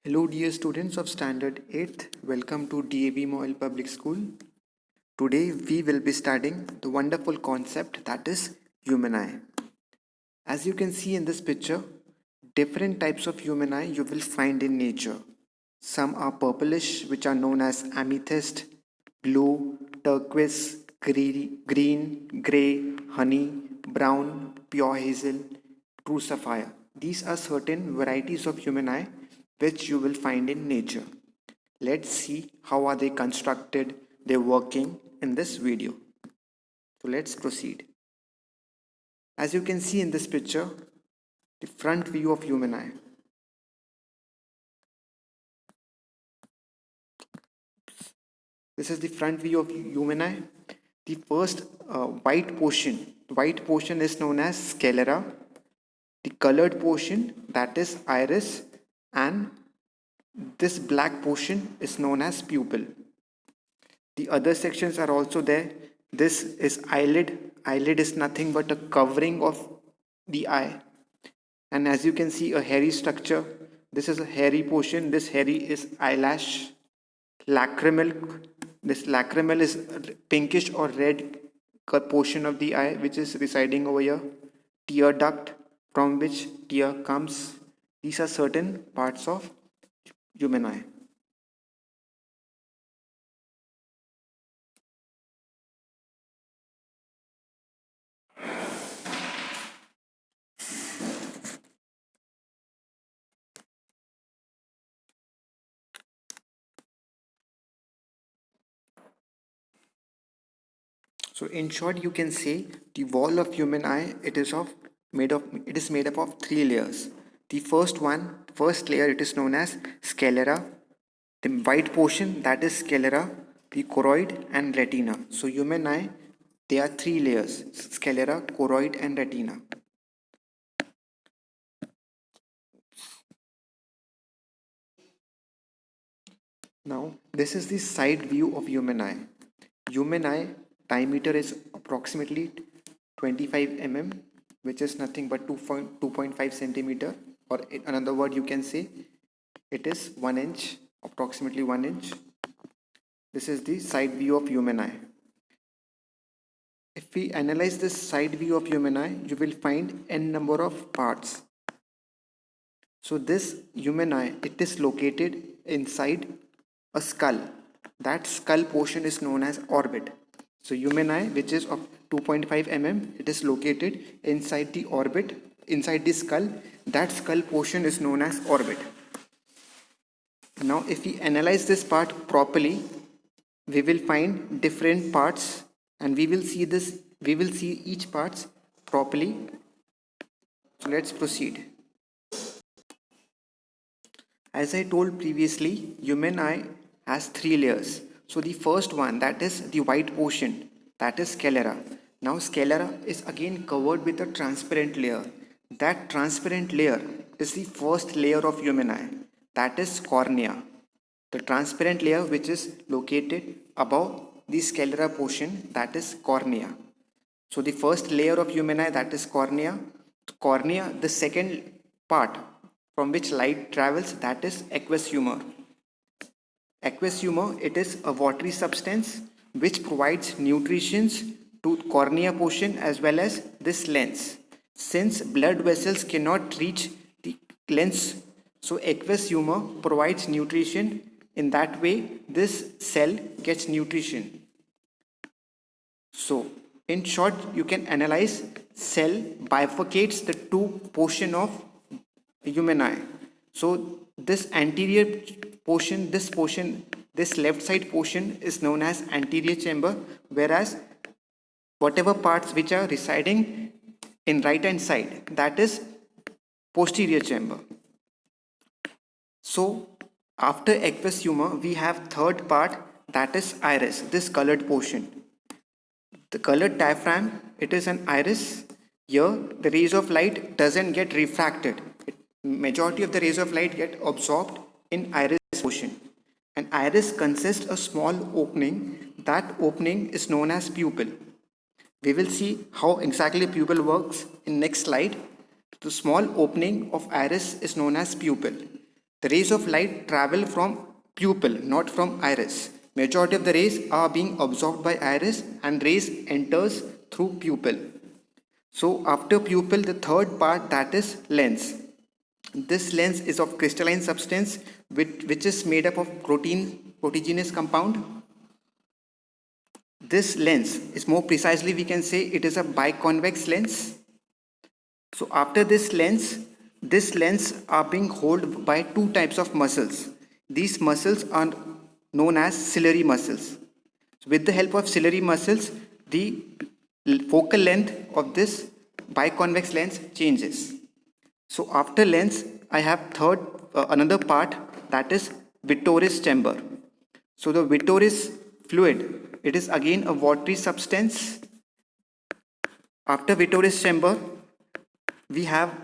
Hello dear students of Standard 8th, welcome to DAV Moyle Public School. Today we will be studying the wonderful concept that is human eye. As you can see in this picture, different types of human eye you will find in nature. Some are purplish, which are known as amethyst, blue, turquoise, green, grey, honey, brown, pure hazel, true sapphire. These are certain varieties of human eye which you will find in nature. Let's see how are they constructed, they're working in this video. So let's proceed. As you can see in this picture, the front view of human eye. This is the front view of human eye. The first white portion is known as sclera. The colored portion, that is iris, and this black portion is known as pupil. The other sections are also there. This is eyelid. Eyelid is nothing but a covering of the eye. And as you can see, a hairy structure. This is a hairy portion. This hairy is eyelash. Lacrimal. This lacrimal is pinkish or red portion of the eye which is residing over here. Tear duct from which tear comes. These are certain parts of human eye. So in short, you can say the wall of human eye it is made up of three layers. The first layer, it is known as sclera. The white portion, that is sclera, the choroid and retina. So human eye, there are three layers: sclera, choroid, and retina. Now this is the side view of human eye. Human eye diameter is approximately 25 mm, which is nothing but 2.5 centimeter, or in another word you can say it is 1 inch, approximately 1 inch. This is the side view of human eye. If we analyze this side view of human eye, you will find n number of parts. So this human eye, it is located inside a skull. That skull portion is known as orbit. So human eye, which is of 2.5 mm, it is located inside the orbit, inside the skull. That skull portion is known as orbit. Now if we analyze this part properly, we will find different parts and we will see each parts properly. So let's proceed. As I told previously, human eye has three layers. So the first one, that is the white portion, that is sclera. Now sclera is again covered with a transparent layer. That transparent layer is the first layer of human eye, that is cornea. The transparent layer which is located above the sclera portion, that is cornea. So the first layer of human eye, that is cornea. Cornea, the second part from which light travels, that is aqueous humor. Aqueous humor, it is a watery substance which provides nutrition to cornea portion as well as this lens. Since blood vessels cannot reach the lens, so aqueous humor provides nutrition. In that way, this cell gets nutrition. So, in short, you can analyze cell bifurcates the two portion of human eye. So this anterior portion, this left side portion is known as anterior chamber, whereas whatever parts which are residing in right hand side, that is posterior chamber. So after aqueous humor, we have third part, that is iris, this colored portion. The colored diaphragm, it is an iris. Here the rays of light doesn't get refracted. Majority of the rays of light get absorbed in iris portion. An iris consists a small opening. That opening is known as pupil. We will see how exactly pupil works in next slide. The small opening of iris is known as pupil. The rays of light travel from pupil, not from iris. Majority of the rays are being absorbed by iris and rays enters through pupil. So after pupil, the third part, that is lens. This lens is of crystalline substance which is made up of proteaginous compound. This lens is, more precisely we can say, it is a biconvex lens. So after this lens are being held by two types of muscles. These muscles are known as ciliary muscles. So with the help of ciliary muscles, the focal length of this biconvex lens changes. So after lens, I have another part, that is Vittori's chamber. So the Vittori's fluid, it is again a watery substance. After Vittori's chamber, we have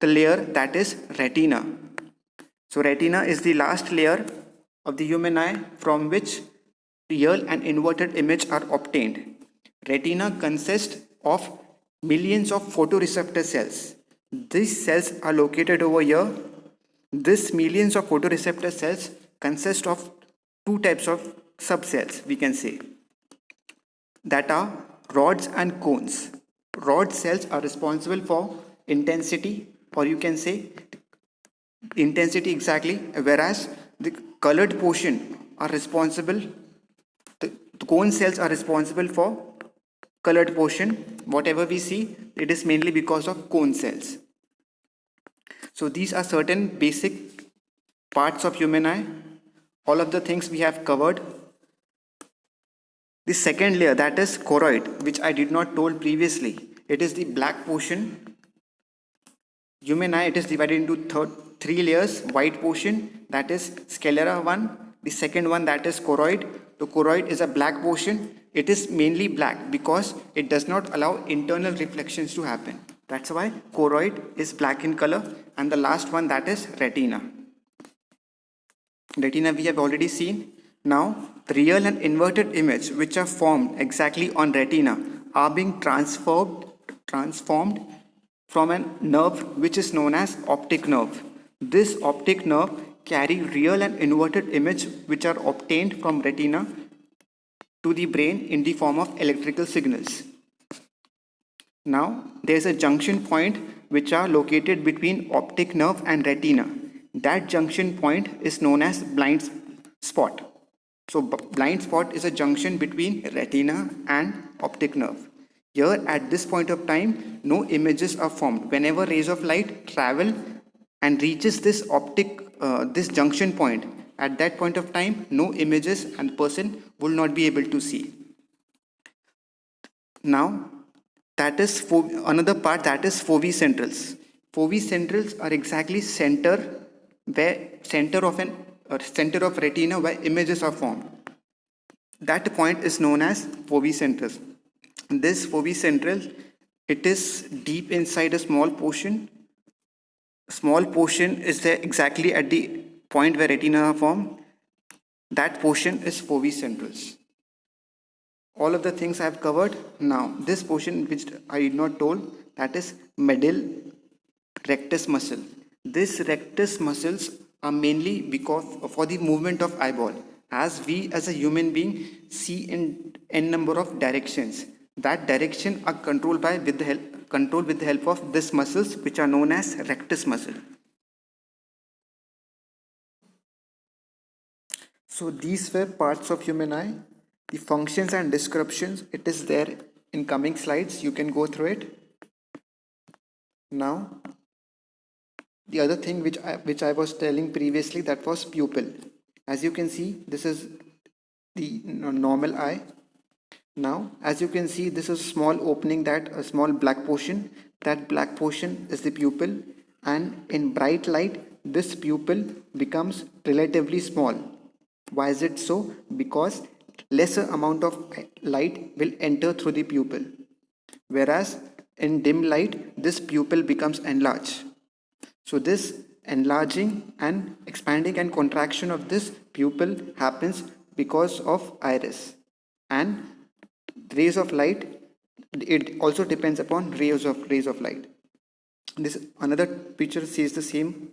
the layer, that is retina. So retina is the last layer of the human eye from which real and inverted image are obtained. Retina consists of millions of photoreceptor cells. These cells are located over here. These millions of photoreceptor cells consist of two types of subcells, we can say, that are rods and cones. Rod cells are responsible for intensity, or you can say intensity exactly, whereas the colored portion are responsible, the cone cells are responsible for colored portion. Whatever we see, it is mainly because of cone cells. So these are certain basic parts of human eye. All of the things we have covered. The second layer, that is choroid, which I did not told previously. It is the black portion. Human eye, it is divided into three layers. White portion, that is sclera 1. The second one, that is choroid. The choroid is a black portion. It is mainly black because it does not allow internal reflections to happen. That's why choroid is black in color. And the last one, that is retina. Retina we have already seen. Now, the real and inverted image which are formed exactly on retina are being transformed from a nerve which is known as optic nerve. This optic nerve carry real and inverted image which are obtained from retina to the brain in the form of electrical signals. Now, there is a junction point which are located between optic nerve and retina. That junction point is known as blind spot. So blind spot is a junction between retina and optic nerve. Here at this point of time, no images are formed. Whenever rays of light travel and reaches this this junction point, at that point of time, no images and person will not be able to see. Now, that is another part, that is foveal centrals. Foveal centrals are exactly center of retina where images are formed. That point is known as foveal centrals. This foveal central, it is deep inside a small portion. Small portion is there exactly at the point where retina are formed. That portion is foveal centrals. All of the things I have covered. Now, this portion which I did not told, that is medial rectus muscle. This rectus muscles are mainly because for the movement of eyeball. As we as a human being see in n number of directions, that direction are controlled with the help of these muscles which are known as rectus muscle. So these were parts of human eye. The functions and descriptions, it is there in coming slides. You can go through it. Now, the other thing which I was telling previously, that was pupil. As you can see, this is the normal eye. Now, as you can see, this is a small opening, that a small black portion. That black portion is the pupil, and in bright light, this pupil becomes relatively small. Why is it so? Because lesser amount of light will enter through the pupil, whereas in dim light, this pupil becomes enlarged. So this enlarging and expanding and contraction of this pupil happens because of iris. And rays of light, it also depends upon rays of light. This another picture says the same.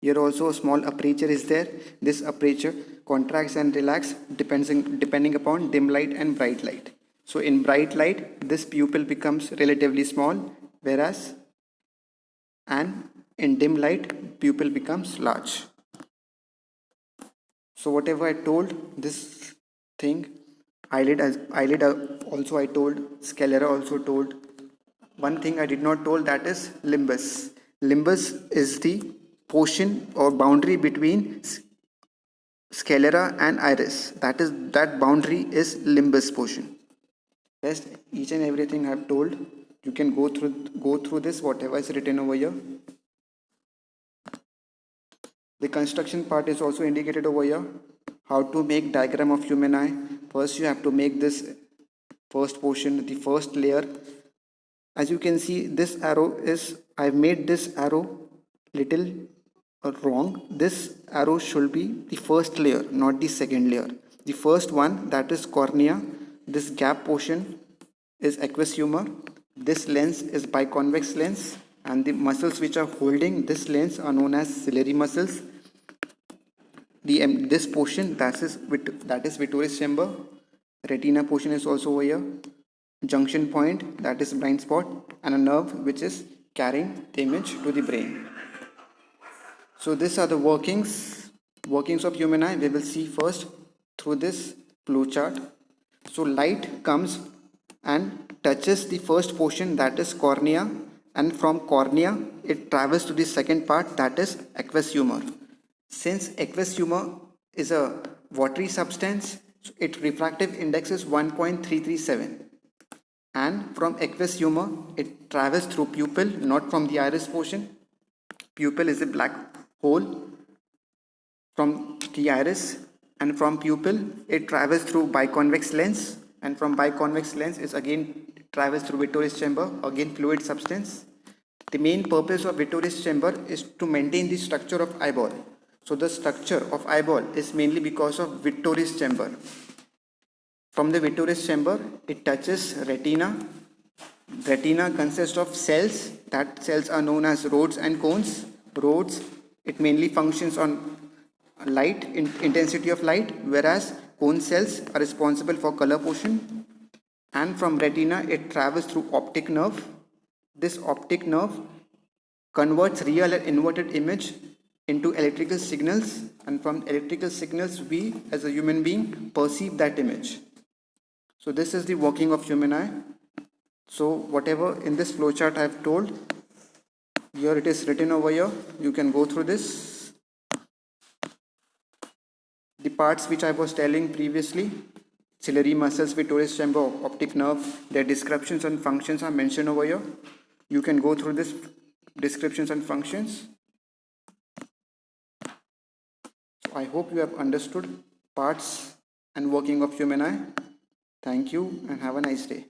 Here also a small aperture is there. This aperture contracts and relaxes depending upon dim light and bright light. So in bright light, this pupil becomes relatively small, whereas and in dim light, pupil becomes large. So whatever I told, this thing, eyelid also I told, sclera also told. One thing I did not told, that is limbus. Limbus is the portion or boundary between sclera and iris. That boundary is limbus portion. Rest each and everything I have told. You can go through this whatever is written over here. The construction part is also indicated over here. How to make diagram of human eye. First you have to make this first portion, the first layer. As you can see, this arrow is, I've made this arrow little wrong. This arrow should be the first layer, not the second layer. The first one, that is cornea. This gap portion is aqueous humor. This lens is biconvex lens, and the muscles which are holding this lens are known as ciliary muscles. This portion, that is Vittori's chamber. Retina portion is also over here. Junction point, that is blind spot, and a nerve which is carrying the image to the brain. So these are the workings of human eye. We will see first through this flow chart. So light comes and touches the first portion, that is cornea, and from cornea it travels to the second part, that is aqueous humor. Since aqueous humor is a watery substance, so its refractive index is 1.337, and from aqueous humor it travels through pupil, not from the iris portion. Pupil is a black hole from the iris, and from pupil it travels through biconvex lens, and from biconvex lens is again travels through Vittori's chamber, again fluid substance. The main purpose of Vittori's chamber is to maintain the structure of eyeball. So the structure of eyeball is mainly because of Vittori's chamber. From the Vittori's chamber, it touches retina. Retina consists of cells. That cells are known as rods and cones. Rods, it mainly functions on light, intensity of light, whereas cone cells are responsible for color portion. And from retina, it travels through optic nerve. This optic nerve converts real and inverted image into electrical signals, and from electrical signals we as a human being perceive that image. So this is the working of human eye. So whatever in this flowchart I have told, here it is written over here. You can go through this. The parts which I was telling previously, ciliary muscles, Vittori's chamber, optic nerve, their descriptions and functions are mentioned over here. You can go through this descriptions and functions. I hope you have understood parts and working of human eye. Thank you and have a nice day.